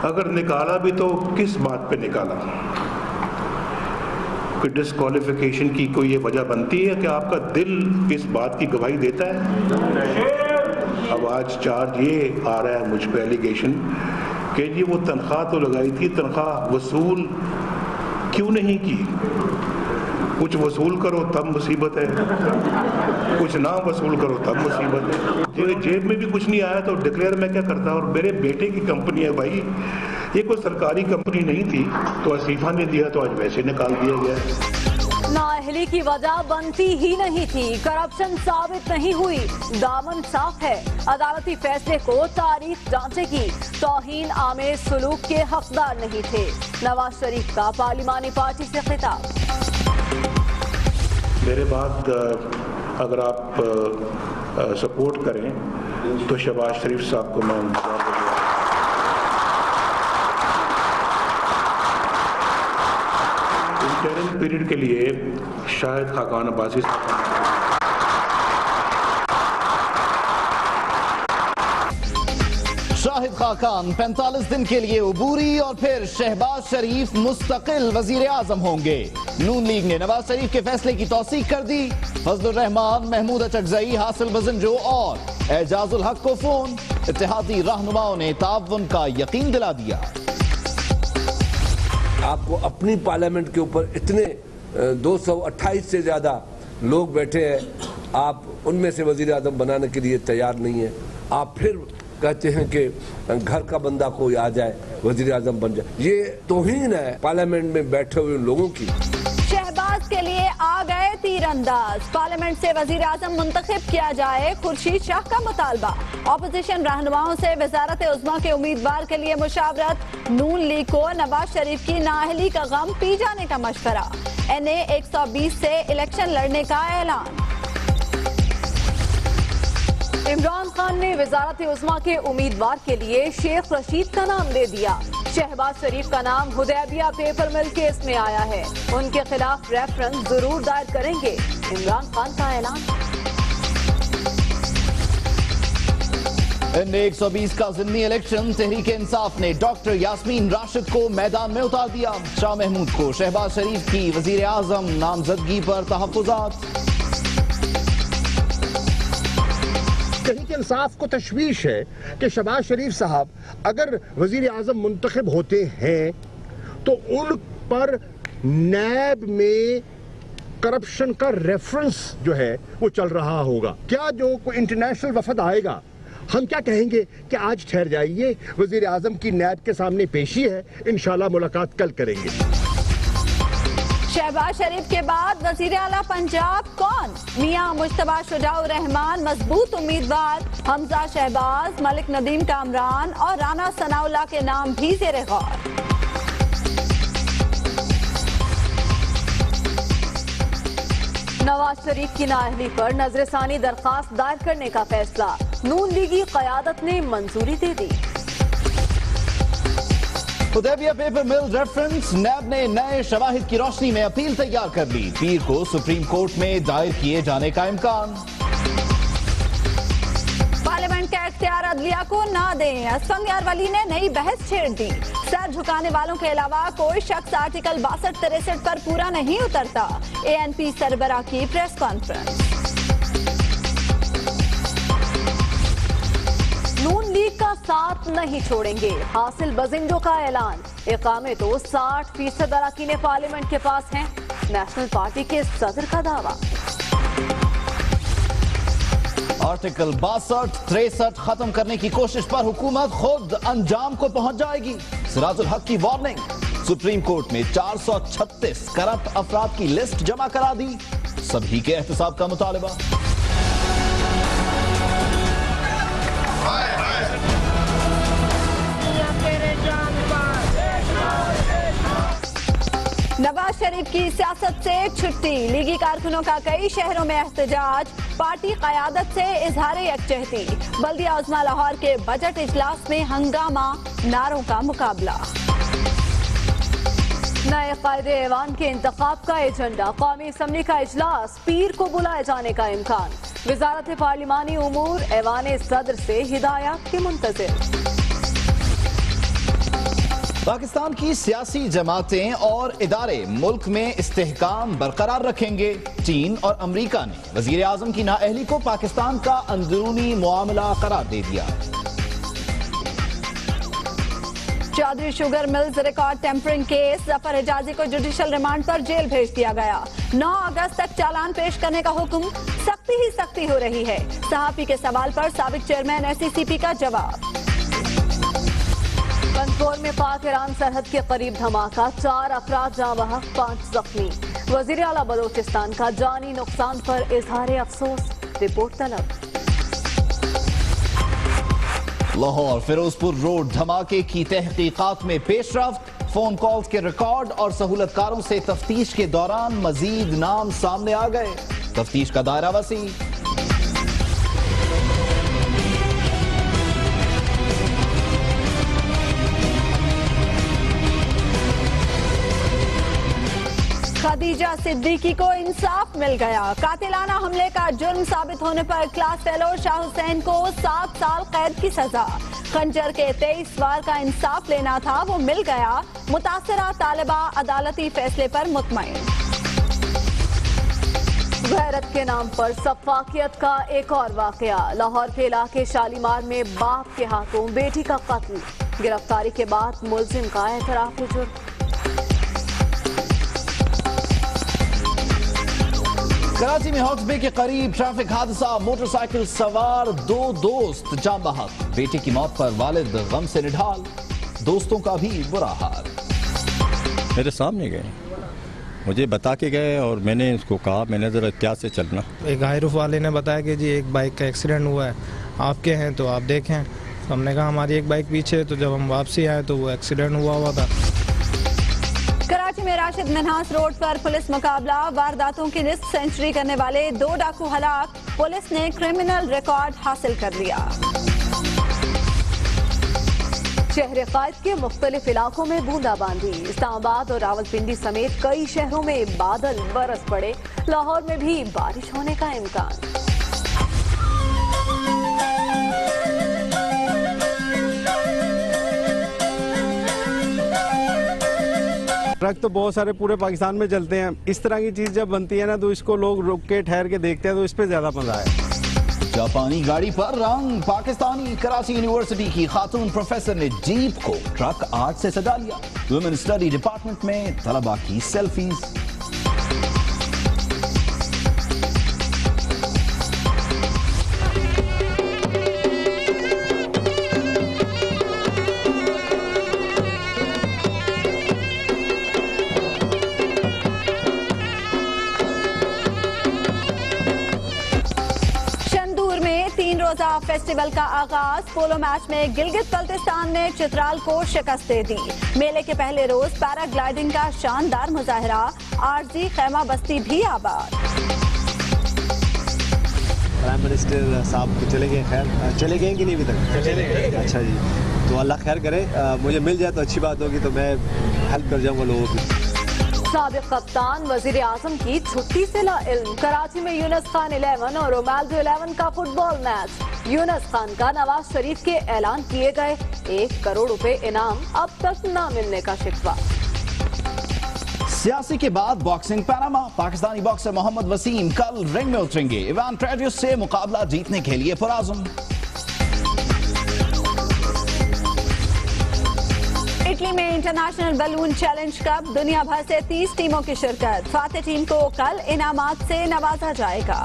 اگر نکالا بھی تو کس بات پہ نکالا؟ کہ ڈسکوالیفیکیشن کی کوئی یہ وجہ بنتی ہے کہ آپ کا دل اس بات کی گواہی دیتا ہے؟ اب آج چارج یہ آ رہا ہے مجھ پہ ایلیگیشن کہ جی وہ تنخواہ تو لگائی تھی، تنخواہ وصول کیوں نہیں کی؟ کچھ وصول کرو تب مصیبت ہے، کچھ نہ وصول کرو تب مصیبت ہے۔ جیب میں بھی کچھ نہیں آیا تو ڈکلیئر میں کیا کرتا؟ اور میرے بیٹے کی کمپنی ہے بھائی، یہ کوئی سرکاری کمپنی نہیں تھی تو استعفیٰ نہیں دیا تو آج ویسے نکال دیا گیا۔ نااہلی کی وجہ بنتی ہی نہیں تھی، کرپشن ثابت نہیں ہوئی، دامن صاف ہے، عدالتی فیصلے کو تاریخ جانچے گی، توہین آمیز سلوک کے حقدار نہیں تھے، نواز شریف کا پارلیمانی پارٹی سے خطاب۔ میرے بعد اگر آپ سپورٹ کریں تو شہباز شریف صاحب کو میں انتظار کروں گا۔ انٹرم پیریڈ کے لیے شاہد خاقان عباسی صاحب شاہد خاقان 45 دن کے لیے عبوری اور پھر شہباز شریف مستقل وزیر اعظم ہوں گے۔ نون لیگ نے نواز شریف کے فیصلے کی توثیق کر دی، فضل الرحمان، محمود اچکزئی، حاصل بزنجو اور اعجاز الحق کو فون، اتحادی رہنماؤں نے تعاون کا یقین دلا دیا۔ آپ کو اپنی پارلیمنٹ کے اوپر اتنے 228 سے زیادہ لوگ بیٹھے ہیں، آپ ان میں سے وزیر اعظم بنانے کے لیے تیار نہیں ہیں، آپ پھر کہتے ہیں کہ گھر کا بندہ کوئی آ جائے وزیر اعظم بن جائے، یہ توہین ہے پارلیمنٹ میں بیٹھے ہوئے لوگوں کی۔ شہباز کے لیے آ گئے تیر انداز، پارلیمنٹ سے وزیر اعظم منتخب کیا جائے، خورشید شاہ کا مطالبہ، اپوزیشن رہنماؤں سے وزارت عظمیٰ کے امیدوار کے لیے مشاورت، نون لیگ کو نواز شریف کی نااہلی کا غم پی جانے کا مشورہ، NA 120 سے الیکشن لڑنے کا اعلان۔ عمران خان نے وزارت عظمیٰ کے امیدوار کے لیے شیخ رشید کا نام دے دیا، شہباز شریف کا نام حدیبیہ پیپر مل کیس میں آیا ہے، ان کے خلاف ریفرنس ضرور دائر کریں گے، عمران خان کا اعلان۔ NA 120 کا ضمنی الیکشن، تحریک انصاف نے ڈاکٹر یاسمین راشد کو میدان میں اتار دیا، شاہ محمود کو شہباز شریف کی وزیر اعظم نامزدگی پر تحفظات۔ تحریک انصاف کو تشویش ہے کہ شہباز شریف صاحب اگر وزیر اعظم منتخب ہوتے ہیں تو ان پر نیب میں کرپشن کا ریفرنس جو ہے وہ چل رہا ہوگا۔ کیا جو کوئی انٹرنیشنل وفد آئے گا ہم کیا کہیں گے کہ آج ٹھہر جائیے، وزیر اعظم کی نیب کے سامنے پیشی ہے، انشاءاللہ ملاقات کل کریں گے۔ شہباز شریف کے بعد وزیر اعلیٰ پنجاب کون؟ میاں مجتبیٰ شجاع الرحمان مضبوط امیدوار، حمزہ شہباز، ملک ندیم کامران اور رانا ثناء اللہ کے نام بھی زیر غور۔ نواز شریف کی نااہلی پر نظر ثانی درخواست دائر کرنے کا فیصلہ، نون لیگی قیادت نے منظوری دے دی۔ حدیبیہ پیپر مل ریفرنس، نیب نے نئے شواہد کی روشنی میں اپیل تیار کر لی، پیر کو سپریم کورٹ میں دائر کیے جانے کا امکان۔ پارلیمنٹ کا اختیار عدلیہ کو نہ دیں، اسفندیار ولی نے نئی بحث چھیڑ دی، سر جھکانے والوں کے علاوہ کوئی شخص آرٹیکل 62-63 پر پورا نہیں اترتا، ANP سربراہ کی پریس کانفرنس۔ نون لیگ کا ساتھ نہیں چھوڑیں گے، حاصل بزنجو کا اعلان، اقامے تو 60% اراکین پارلیمنٹ کے پاس ہیں، نیشنل پارٹی کے صدر کا دعویٰ۔ آرٹیکل 62-63 ختم کرنے کی کوشش پر حکومت خود انجام کو پہنچ جائے گی، سراج الحق کی وارننگ، سپریم کورٹ میں 436 کرپٹ افراد کی لسٹ جمع کرا دی، سبھی کے احتساب کا مطالبہ۔ نواز شریف کی سیاست سے چھٹی، لیگی کارکنوں کا کئی شہروں میں احتجاج، پارٹی قیادت سے اظہار یکجہتی، بلدیہ عظمیٰ لاہور کے بجٹ اجلاس میں ہنگامہ، نعروں کا مقابلہ۔ نئے قائد ایوان کے انتخاب کا ایجنڈا، قومی اسمبلی کا اجلاس پیر کو بلائے جانے کا امکان، وزارت پارلیمانی امور ایوان صدر سے ہدایات کے منتظر۔ پاکستان کی سیاسی جماعتیں اور ادارے ملک میں استحکام برقرار رکھیں گے. چین اور امریکہ نے وزیر اعظم کی نااہلی کو پاکستان کا اندرونی معاملہ قرار دے دیا. Chaudhry sugar mills record tampering case. Zafar Hijazi کو جوڈیشل ریمانڈ پر جیل بھیج دیا گیا. 9 اگست تک چالان پیش کرنے کا حکم. سختی ہی سختی ہو رہی ہے. صحافی کے سوال پر سابق چیئرمین SCCP کا جواب. پنجگور میں پاک ایران سرحد کے قریب دھماکہ. 4 افراد جاں بحق، 5 زخمی. وزیر اعلیٰ بلوچستان کا جانی نقصان پر اظہار افسوس. رپورٹ طلب. لاہور فیروزپور روڈ دھماکے کی تحقیقات میں پیش رفت. فون کالز کے ریکارڈ اور سہولت کاروں سے تفتیش کے دوران مزید نام سامنے آ گئے. تفتیش کا دائرہ وسیع. خدیجہ صدیقی کو انصاف مل گیا. قاتلانہ حملے کا جرم ثابت ہونے پر کلاس فیلو شاہ حسین کو 7 سال قید کی سزا. خنجر کے 23 وار کا انصاف لینا تھا، وہ مل گیا. متاثرہ طالبہ عدالتی فیصلے پر مطمئن. غیرت کے نام پر سفاکیت کا ایک اور واقعہ. لاہور کے علاقے شالیمار میں باپ کے ہاتھوں بیٹی کا قتل. گرفتاری کے بعد ملزم کا اعتراف جرم. کراچی میں ہاکس بے کے قریب ٹریفک حادثہ. موٹر سائیکل سوار 2 دوست جاں بحق. بیٹی کی موت پر والد غم سے نڈھال. دوستوں کا بھی برا حال. میرے سامنے گئے، مجھے بتا کے گئے اور میں نے اس کو کہا میں نے ذرا احتیاط سے چلنا. ایک ہائی روف والے نے بتایا کہ جی ایک بائک کا ایکسیڈنٹ ہوا ہے، آپ کے ہیں تو آپ دیکھیں. ہم نے کہا ہماری ایک بائک پیچھے ہے، تو جب ہم واپسی آئے تو وہ ایکسیڈنٹ ہوا تھا. کراچی میں راشد منہاس روڈ پر پولیس مقابلہ. وارداتوں کی نصف سینچری کرنے والے 2 ڈاکو ہلاک. پولیس نے کرمنل ریکارڈ حاصل کر لیا. شہر قائد کے مختلف علاقوں میں بوندا باندی. اسلام آباد اور راولپنڈی سمیت کئی شہروں میں بادل برس پڑے. لاہور میں بھی بارش ہونے کا امکان. ٹرک تو بہت سارے پورے پاکستان میں چلتے ہیں. اس طرح کی چیز جب بنتی ہے نا تو اس کو لوگ رک کے ٹھہر کے دیکھتے ہیں تو اس پہ زیادہ مزہ ہے. جاپانی گاڑی پر رنگ. پاکستانی کراچی یونیورسٹی کی خاتون پروفیسر نے جیپ کو ٹرک آرٹ سے سجا لیا. ویمن اسٹڈی ڈپارٹمنٹ میں طلباء کی سیلفیز. فیسٹیول کا آغاز. پولو میچ میں گلگت بلتستان نے چترال کو شکست دے دی. میلے کے پہلے روز پیرا گلائیڈنگ کا شاندار مظاہرہ. عارضی خیمہ بستی بھی آباد. پرائم منسٹر صاحب چلے گئے، خیر چلے گئے کہ نہیں ابھی تک؟ اچھا جی، تو اللہ خیر کرے. مجھے مل جائے تو اچھی بات ہوگی، تو میں ہیلپ کر جاؤں گا لوگوں کی. سابق کپتان وزیر اعظم کی چھٹی سے لا علم. کراچی میں یونس خان 11 اور رومالڈو 11 کا فٹ بال میچ. یونس خان کا نواز شریف کے اعلان کیے گئے 1 کروڑ روپے انعام اب تک نہ ملنے کا شکوہ. سیاسی کے بعد باکسنگ پاناما. پاکستانی باکسر محمد وسیم کل رنگ میں اتریں گے. ایوان ٹریڈیوس سے مقابلہ جیتنے کے لیے پرعزم. اٹلی میں انٹرنیشنل بیلون چیلنج کپ. دنیا بھر سے 30 ٹیموں کی شرکت. فاتح ٹیم کو کل انعامات سے نوازا جائے گا.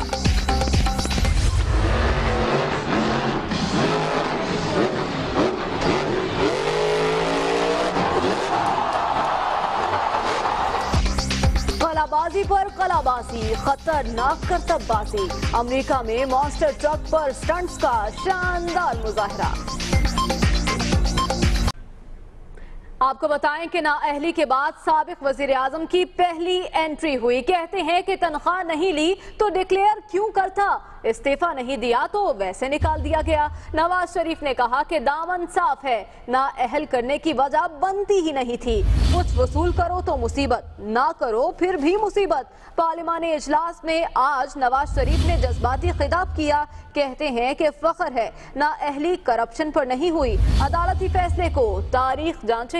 بازی پر قلعہ بازی، خطرناک کرتب بازی. امریکہ میں مانسٹر ٹرک پر سٹنٹس کا شاندار مظاہرہ. آپ کو بتائیں کہ نااہلی کے بعد سابق وزیر اعظم کی پہلی انٹری ہوئی. کہتے ہیں کہ تنخواہ نہیں لی تو ڈکلیئر کیوں کرتا، استعفیٰ نہیں دیا تو ویسے نکال دیا گیا. نواز شریف نے کہا کہ دامن صاف ہے، نااہل کرنے کی وجہ بنتی ہی نہیں تھی. کچھ وصول کرو تو مصیبت، نہ کرو پھر بھی مصیبت. پارلیمانی اجلاس میں آج نواز شریف نے جذباتی خطاب کیا. کہتے ہیں کہ فخر ہے نااہلی کرپشن پر نہیں ہوئی. عدالتی فیصلے کو تاریخ جانچے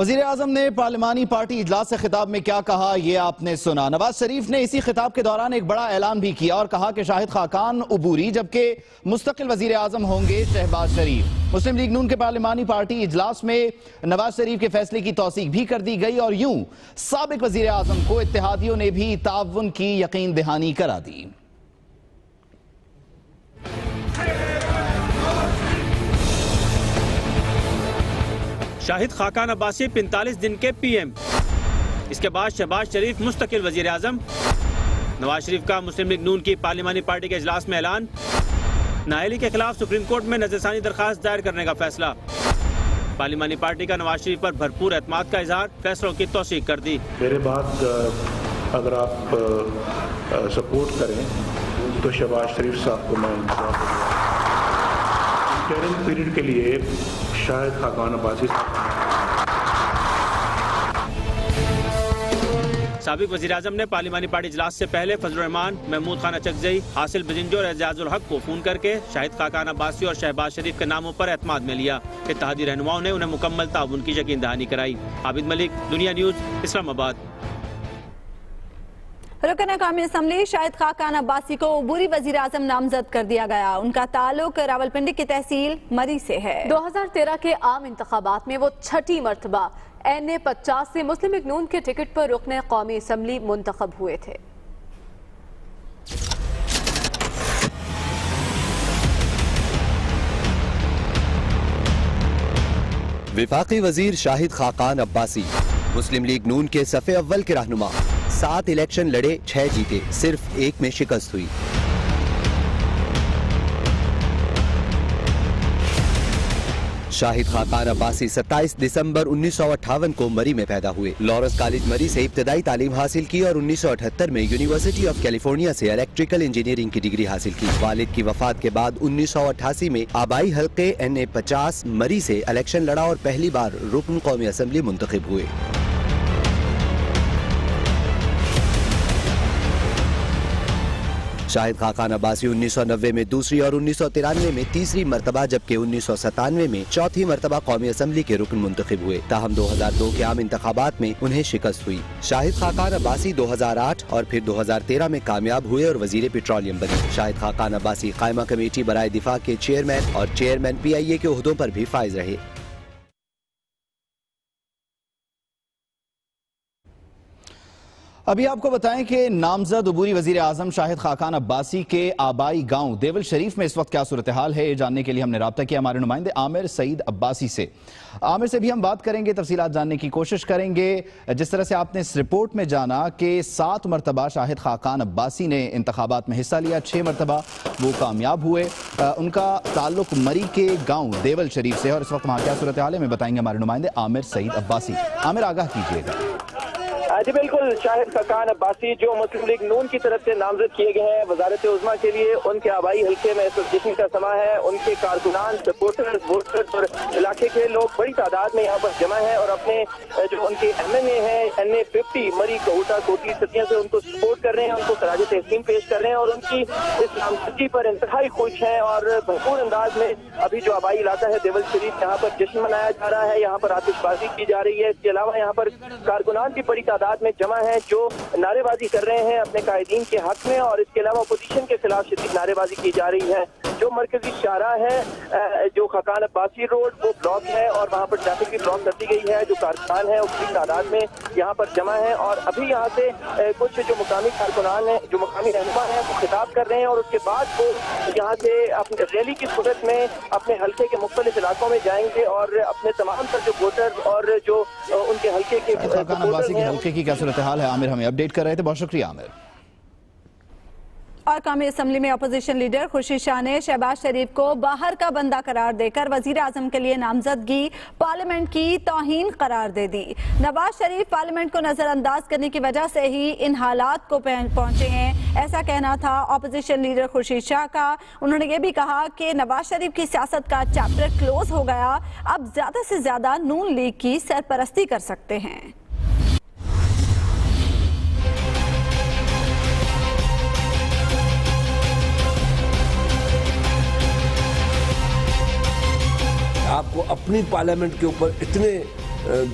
وزیر اعظم نے پارلیمانی پارٹی اجلاس سے خطاب میں کیا کہا یہ آپ نے سنا۔ نواز شریف نے اسی خطاب کے دوران ایک بڑا اعلان بھی کیا اور کہا کہ شاہد خاقان عبوری جبکہ مستقل وزیر اعظم ہوں گے شہباز شریف۔ مسلم لیگ نون کے پارلیمانی پارٹی اجلاس میں نواز شریف کے فیصلے کی توثیق بھی کر دی گئی اور یوں سابق وزیر اعظم کو اتحادیوں نے بھی تعاون کی یقین دہانی کرا دی۔ شاہد خاقان عباسی 45 دن کے پی ایم، اس کے بعد شہباز شریف مستقل وزیر اعظم۔ نواز شریف کا مسلم لیگ نون کی پارلیمانی پارٹی کے اجلاس میں اعلان، نااہلی کے خلاف سپریم کورٹ میں نظرثانی درخواست دائر کرنے کا فیصلہ۔ پارلیمانی پارٹی کا نواز شریف پر بھرپور اعتماد کا اظہار، فیصلوں کی توثیق کر دی۔ میرے بات اگر آپ سپورٹ کریں تو شہباز شریف صاحب کو میں انٹرم پیریڈ کے لیے شاہد خاقان عباسی سابق وزیر اعظم نے پارلیمانی پارٹی اجلاس سے پہلے فضل الرحمان، محمود خان اچکزئی، حاصل بجنجو اور اعجاز الحق کو فون کر کے شاہد خاقان عباسی اور شہباز شریف کے ناموں پر اعتماد میں لیا۔ اتحادی رہنماؤں نے انہیں مکمل تعاون کی یقین دہانی کرائی۔ عابد ملک، دنیا نیوز، اسلام آباد۔ رکن قومی اسمبلی شاہد خاقان عباسی کو عبوری وزیر اعظم نامزد کر دیا گیا۔ ان کا تعلق راولپنڈی کی تحصیل مری سے ہے۔ 2013 کے عام انتخابات میں وہ چھٹی مرتبہ NA 50 سے مسلم لیگ نون کے ٹکٹ پر رکن قومی اسمبلی منتخب ہوئے تھے۔ وفاقی وزیر شاہد خاقان عباسی مسلم لیگ نون کے صف اول کے رہنما، 7 الیکشن لڑے، 6 جیتے، صرف 1 میں شکست ہوئی۔ شاہد خاقان عباسی 27 دسمبر 1958 کو مری میں پیدا ہوئے۔ لارنس کالج مری سے ابتدائی تعلیم حاصل کی اور 1978 میں یونیورسٹی آف کیلیفورنیا سے الیکٹریکل انجینئرنگ کی ڈگری حاصل کی۔ والد کی وفات کے بعد 1988 میں آبائی حلقے NA 50 مری سے الیکشن لڑا اور پہلی بار رکن قومی اسمبلی منتخب ہوئے۔ شاہد خاقان عباسی 1990 میں دوسری اور 1993 میں تیسری مرتبہ جبکہ 1997 میں چوتھی مرتبہ قومی اسمبلی کے رکن منتخب ہوئے، تاہم 2002 کے عام انتخابات میں انہیں شکست ہوئی۔ شاہد خاقان عباسی 2008 اور پھر 2013 میں کامیاب ہوئے اور وزیر پیٹرولیم بنے۔ شاہد خاقان عباسی قائمہ کمیٹی برائے دفاع کے چیئرمین اور چیئرمین PIA کے عہدوں پر بھی فائز رہے۔ ابھی آپ کو بتائیں کہ نامزد عبوری وزیر اعظم شاہد خاقان عباسی کے آبائی گاؤں دیول شریف میں اس وقت کیا صورتحال ہے، یہ جاننے کے لیے ہم نے رابطہ کیا ہمارے نمائندے عامر سعید عباسی سے۔ عامر سے بھی ہم بات کریں گے، تفصیلات جاننے کی کوشش کریں گے۔ جس طرح سے آپ نے اس رپورٹ میں جانا کہ 7 مرتبہ شاہد خاقان عباسی نے انتخابات میں حصہ لیا، 6 مرتبہ وہ کامیاب ہوئے۔ ان کا تعلق مری کے گاؤں دیول شریف سے اور اس وقت وہاں کیا صورتحال ہے ہمیں بتائیں گے ہمارے نمائندے عامر سعید عباسی۔ عامر آگاہ کیجیے گا۔ جی بالکل، شاہد خاقان عباسی جو مسلم لیگ نون کی طرف سے نامزد کیے گئے ہیں وزارت عظمیٰ کے لیے، ان کے آبائی حلقے میں ایسوسیشن کا سماں ہے۔ ان کے کارکنان، سپورٹرز، ووٹرز اور علاقے کے لوگ بڑی تعداد میں یہاں پر جمع ہیں اور اپنے جو ان کے MNA ہیں NA 50 مری کوٹا کوٹلی صدیوں سے ان کو سپورٹ کر رہے ہیں، ان کو خراج تحسین پیش کر رہے ہیں اور ان کی اس نامزدگی پر انتہائی خوش ہیں اور بھرپور انداز میں ابھی جو آبائی علاقہ ہے دیول شریف، یہاں پر جشن منایا جا رہا ہے، یہاں پر آتش بازی کی جا رہی ہے۔ اس کے علاوہ یہاں پر کارکنان بھی بڑی تعداد میں جمع ہیں جو نعرے بازی کر رہے ہیں اپنے قائدین کے حق میں اور اس کے علاوہ اپوزیشن کے خلاف شدید نعرے بازی کی جا رہی ہے۔ جو مرکزی شاہراہ ہے جو خاقان عباسی روڈ وہ بلاک ہے اور وہاں پر ٹریفک بھی بلاک کر دی گئی ہے۔ جو کارکنان ہیں وہ بڑی تعداد میں یہاں پر جمع ہیں اور ابھی یہاں سے کچھ جو مقامی کارکنان ہیں، جو مقامی رہنما ہیں وہ خطاب کر رہے ہیں اور اس کے بعد وہ یہاں سے اپنے ریلی کی صورت میں اپنے حلقے کے مختلف علاقوں میں جائیں گے اور اپنے تمام تر جو ووٹر اور جو ان کے حلقے کے خاقان عباسی کے حلقے کی کیا صورتحال ہے عامر ہمیں اپڈیٹ کر رہے تھے، بہت شکریہ عامر۔ اور قومی اسمبلی میں اپوزیشن لیڈر خورشید شاہ نے شہباز شریف کو باہر کا بندہ قرار دے کر وزیر اعظم کے لیے نامزدگی پارلیمنٹ کی توہین قرار دے دی۔ نواز شریف پارلیمنٹ کو نظر انداز کرنے کی وجہ سے ہی ان حالات کو پہنچے ہیں، ایسا کہنا تھا اپوزیشن لیڈر خورشید شاہ کا۔ انہوں نے یہ بھی کہا کہ نواز شریف کی سیاست کا چیپٹر کلوز ہو گیا، اب زیادہ سے زیادہ نون لیگ کی سرپرستی کر سکتے ہیں۔ آپ کو اپنی پارلیمنٹ کے اوپر اتنے